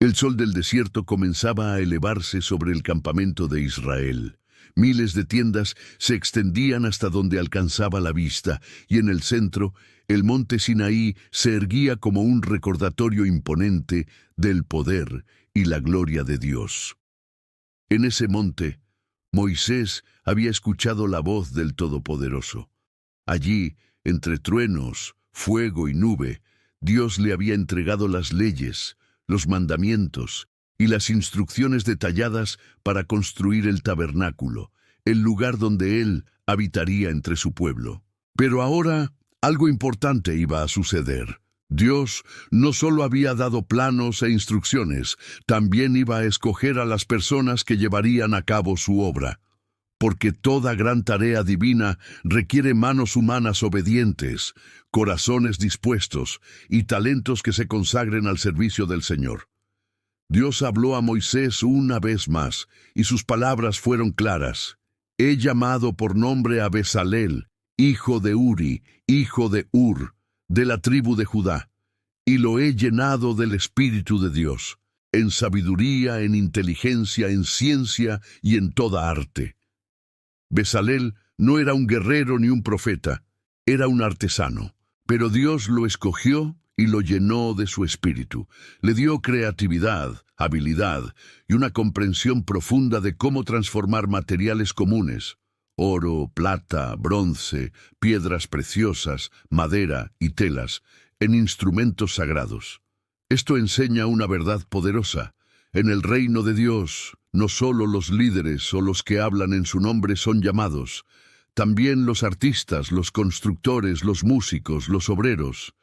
El sol del desierto comenzaba a elevarse sobre el campamento de Israel. Miles de tiendas se extendían hasta donde alcanzaba la vista, y en el centro, el monte Sinaí se erguía como un recordatorio imponente del poder y la gloria de Dios. En ese monte, Moisés había escuchado la voz del Todopoderoso. Allí, entre truenos, fuego y nube, Dios le había entregado las leyes, los mandamientos y las instrucciones detalladas para construir el tabernáculo, el lugar donde Él habitaría entre su pueblo. Pero ahora algo importante iba a suceder. Dios no solo había dado planos e instrucciones, también iba a escoger a las personas que llevarían a cabo su obra. Porque toda gran tarea divina requiere manos humanas obedientes, corazones dispuestos y talentos que se consagren al servicio del Señor. Dios habló a Moisés una vez más, y sus palabras fueron claras. He llamado por nombre a Bezalel, hijo de Uri, hijo de Hur, de la tribu de Judá, y lo he llenado del Espíritu de Dios, en sabiduría, en inteligencia, en ciencia y en toda arte. Bezalel no era un guerrero ni un profeta, era un artesano, pero Dios lo escogió y lo llenó de su espíritu. Le dio creatividad, habilidad y una comprensión profunda de cómo transformar materiales comunes, oro, plata, bronce, piedras preciosas, madera y telas, en instrumentos sagrados. Esto enseña una verdad poderosa. En el reino de Dios, no solo los líderes o los que hablan en su nombre son llamados, también los artistas, los constructores, los músicos, los obreros.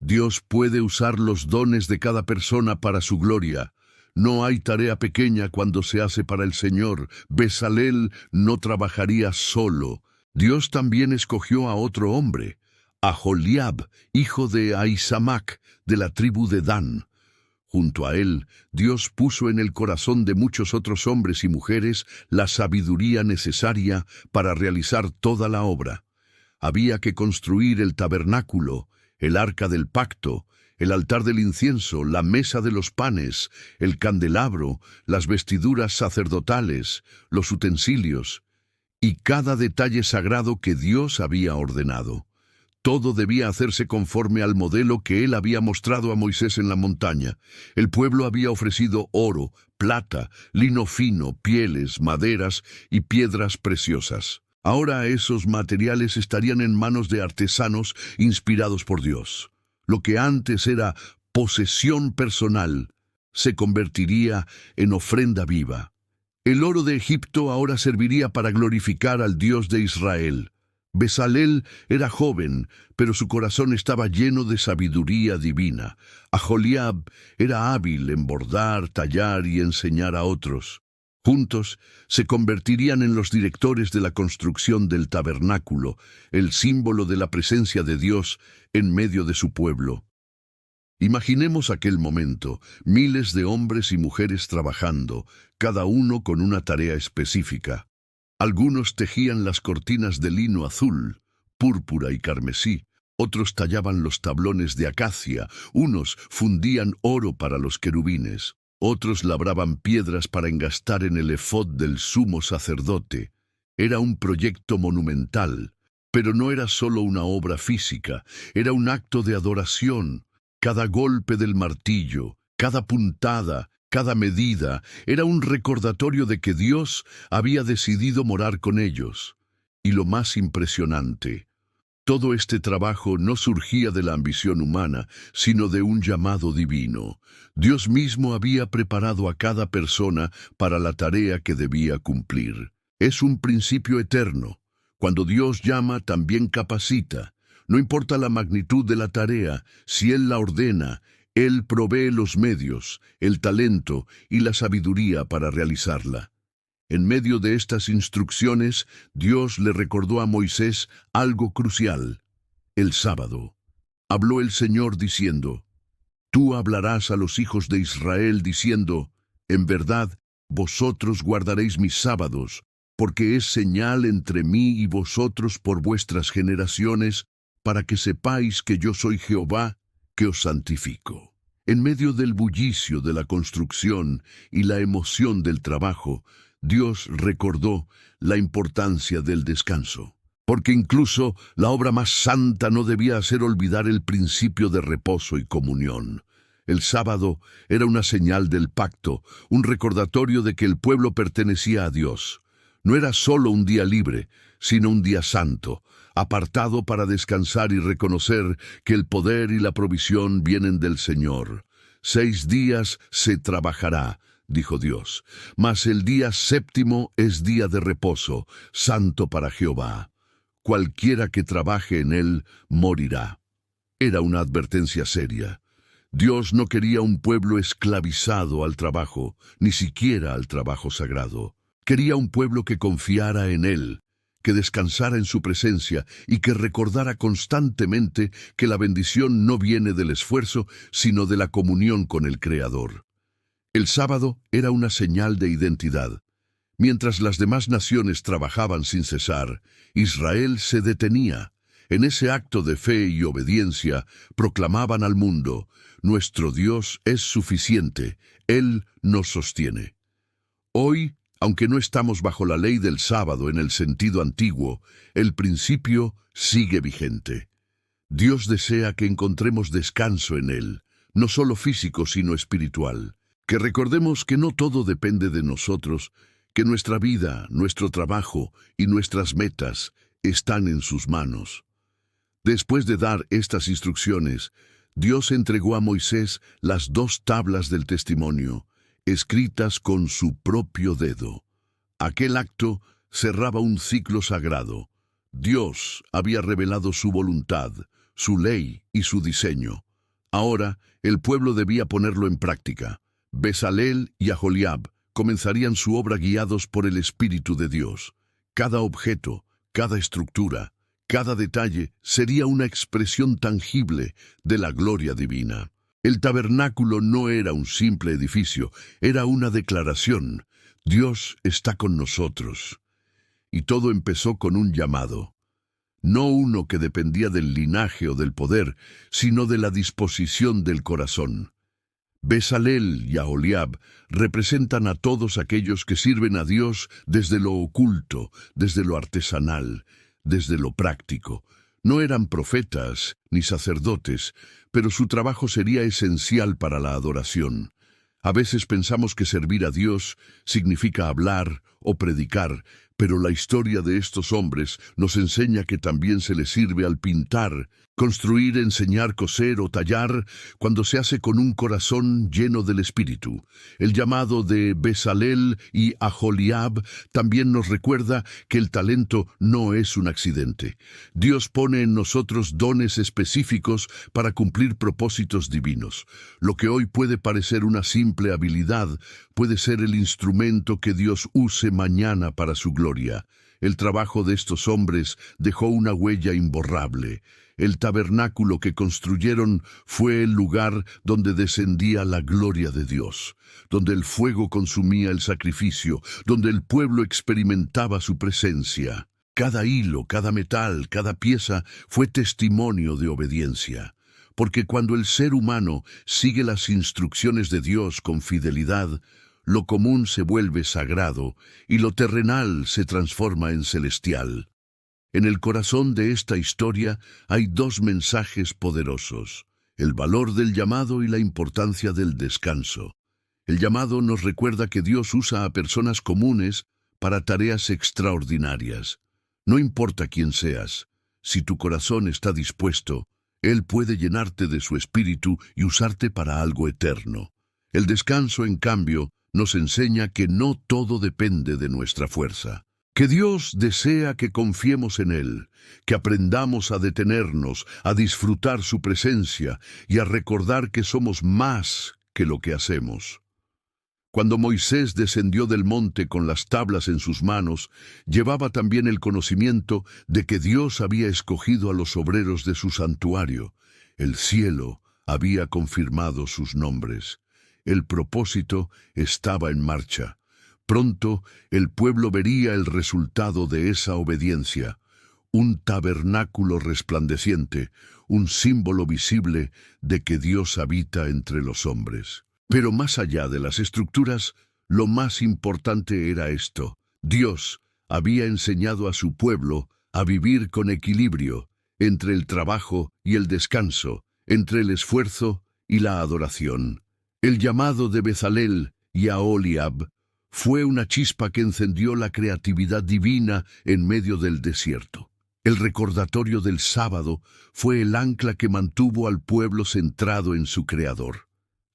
Dios puede usar los dones de cada persona para su gloria. No hay tarea pequeña cuando se hace para el Señor. Bezalel no trabajaría solo. Dios también escogió a otro hombre, a Aholiab, hijo de Ahisamac, de la tribu de Dan. Junto a él, Dios puso en el corazón de muchos otros hombres y mujeres la sabiduría necesaria para realizar toda la obra. Había que construir el tabernáculo, el arca del pacto, el altar del incienso, la mesa de los panes, el candelabro, las vestiduras sacerdotales, los utensilios, y cada detalle sagrado que Dios había ordenado. Todo debía hacerse conforme al modelo que Él había mostrado a Moisés en la montaña. El pueblo había ofrecido oro, plata, lino fino, pieles, maderas y piedras preciosas. Ahora esos materiales estarían en manos de artesanos inspirados por Dios. Lo que antes era posesión personal se convertiría en ofrenda viva. El oro de Egipto ahora serviría para glorificar al Dios de Israel. Bezalel era joven, pero su corazón estaba lleno de sabiduría divina. Aholiab era hábil en bordar, tallar y enseñar a otros. Juntos se convertirían en los directores de la construcción del tabernáculo, el símbolo de la presencia de Dios en medio de su pueblo. Imaginemos aquel momento, miles de hombres y mujeres trabajando, cada uno con una tarea específica. Algunos tejían las cortinas de lino azul, púrpura y carmesí, otros tallaban los tablones de acacia, unos fundían oro para los querubines, otros labraban piedras para engastar en el efod del sumo sacerdote. Era un proyecto monumental, pero no era solo una obra física, era un acto de adoración. Cada golpe del martillo, cada puntada, cada medida era un recordatorio de que Dios había decidido morar con ellos. Y lo más impresionante, todo este trabajo no surgía de la ambición humana, sino de un llamado divino. Dios mismo había preparado a cada persona para la tarea que debía cumplir. Es un principio eterno. Cuando Dios llama, también capacita. No importa la magnitud de la tarea, si Él la ordena, Él provee los medios, el talento y la sabiduría para realizarla. En medio de estas instrucciones, Dios le recordó a Moisés algo crucial: el sábado. Habló el Señor diciendo: Tú hablarás a los hijos de Israel diciendo: En verdad, vosotros guardaréis mis sábados, porque es señal entre mí y vosotros por vuestras generaciones, para que sepáis que yo soy Jehová, que os santifico. En medio del bullicio de la construcción y la emoción del trabajo, Dios recordó la importancia del descanso. Porque incluso la obra más santa no debía hacer olvidar el principio de reposo y comunión. El sábado era una señal del pacto, un recordatorio de que el pueblo pertenecía a Dios. No era solo un día libre, sino un día santo, apartado para descansar y reconocer que el poder y la provisión vienen del Señor. 6 días se trabajará, dijo Dios, mas el día séptimo es día de reposo, santo para Jehová. Cualquiera que trabaje en él morirá. Era una advertencia seria. Dios no quería un pueblo esclavizado al trabajo, ni siquiera al trabajo sagrado. Quería un pueblo que confiara en él, que descansara en su presencia y que recordara constantemente que la bendición no viene del esfuerzo, sino de la comunión con el Creador. El sábado era una señal de identidad. Mientras las demás naciones trabajaban sin cesar, Israel se detenía. En ese acto de fe y obediencia proclamaban al mundo: nuestro Dios es suficiente, Él nos sostiene. Hoy, aunque no estamos bajo la ley del sábado en el sentido antiguo, el principio sigue vigente. Dios desea que encontremos descanso en Él, no solo físico sino espiritual. Que recordemos que no todo depende de nosotros, que nuestra vida, nuestro trabajo y nuestras metas están en sus manos. Después de dar estas instrucciones, Dios entregó a Moisés las 2 tablas del testimonio, escritas con su propio dedo. Aquel acto cerraba un ciclo sagrado. Dios había revelado su voluntad, su ley y su diseño. Ahora, el pueblo debía ponerlo en práctica. Bezalel y Aholiab comenzarían su obra guiados por el Espíritu de Dios. Cada objeto, cada estructura, cada detalle sería una expresión tangible de la gloria divina. El tabernáculo no era un simple edificio, era una declaración: Dios está con nosotros. Y todo empezó con un llamado. No uno que dependía del linaje o del poder, sino de la disposición del corazón. Bezalel y Aholiab representan a todos aquellos que sirven a Dios desde lo oculto, desde lo artesanal, desde lo práctico. No eran profetas ni sacerdotes, pero su trabajo sería esencial para la adoración. A veces pensamos que servir a Dios significa hablar o predicar, pero la historia de estos hombres nos enseña que también se les sirve al pintar, construir, enseñar, coser o tallar, cuando se hace con un corazón lleno del Espíritu. El llamado de Bezalel y Aholiab también nos recuerda que el talento no es un accidente. Dios pone en nosotros dones específicos para cumplir propósitos divinos. Lo que hoy puede parecer una simple habilidad puede ser el instrumento que Dios use mañana para su gloria. El trabajo de estos hombres dejó una huella imborrable. El tabernáculo que construyeron fue el lugar donde descendía la gloria de Dios, donde el fuego consumía el sacrificio, donde el pueblo experimentaba su presencia. Cada hilo, cada metal, cada pieza fue testimonio de obediencia. Porque cuando el ser humano sigue las instrucciones de Dios con fidelidad, lo común se vuelve sagrado y lo terrenal se transforma en celestial. En el corazón de esta historia hay 2 mensajes poderosos: el valor del llamado y la importancia del descanso. El llamado nos recuerda que Dios usa a personas comunes para tareas extraordinarias. No importa quién seas, si tu corazón está dispuesto, Él puede llenarte de su espíritu y usarte para algo eterno. El descanso, en cambio, nos enseña que no todo depende de nuestra fuerza. Que Dios desea que confiemos en Él, que aprendamos a detenernos, a disfrutar su presencia y a recordar que somos más que lo que hacemos. Cuando Moisés descendió del monte con las tablas en sus manos, llevaba también el conocimiento de que Dios había escogido a los obreros de su santuario. El cielo había confirmado sus nombres. El propósito estaba en marcha. Pronto el pueblo vería el resultado de esa obediencia: un tabernáculo resplandeciente, un símbolo visible de que Dios habita entre los hombres. Pero más allá de las estructuras, lo más importante era esto: Dios había enseñado a su pueblo a vivir con equilibrio entre el trabajo y el descanso, entre el esfuerzo y la adoración. El llamado de Bezalel y Aholiab fue una chispa que encendió la creatividad divina en medio del desierto. El recordatorio del sábado fue el ancla que mantuvo al pueblo centrado en su Creador.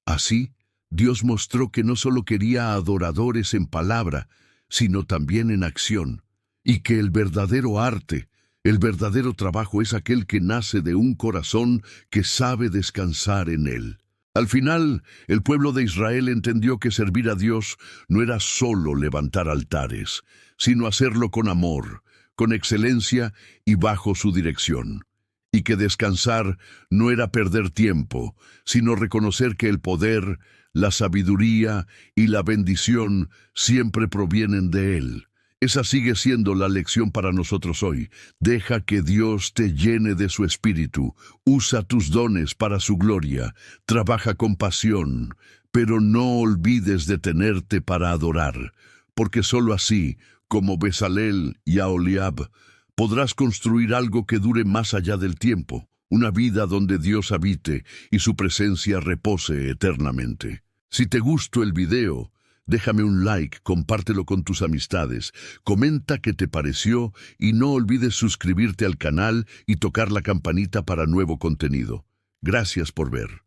Así, Dios mostró que no solo quería adoradores en palabra, sino también en acción, y que el verdadero arte, el verdadero trabajo es aquel que nace de un corazón que sabe descansar en él. Al final, el pueblo de Israel entendió que servir a Dios no era solo levantar altares, sino hacerlo con amor, con excelencia y bajo su dirección. Y que descansar no era perder tiempo, sino reconocer que el poder, la sabiduría y la bendición siempre provienen de Él. Esa sigue siendo la lección para nosotros hoy. Deja que Dios te llene de su espíritu. Usa tus dones para su gloria. Trabaja con pasión, pero no olvides detenerte para adorar, porque sólo así, como Bezalel y Aholiab, podrás construir algo que dure más allá del tiempo, una vida donde Dios habite y su presencia repose eternamente. Si te gustó el video, déjame un like, compártelo con tus amistades, comenta qué te pareció y no olvides suscribirte al canal y tocar la campanita para nuevo contenido. Gracias por ver.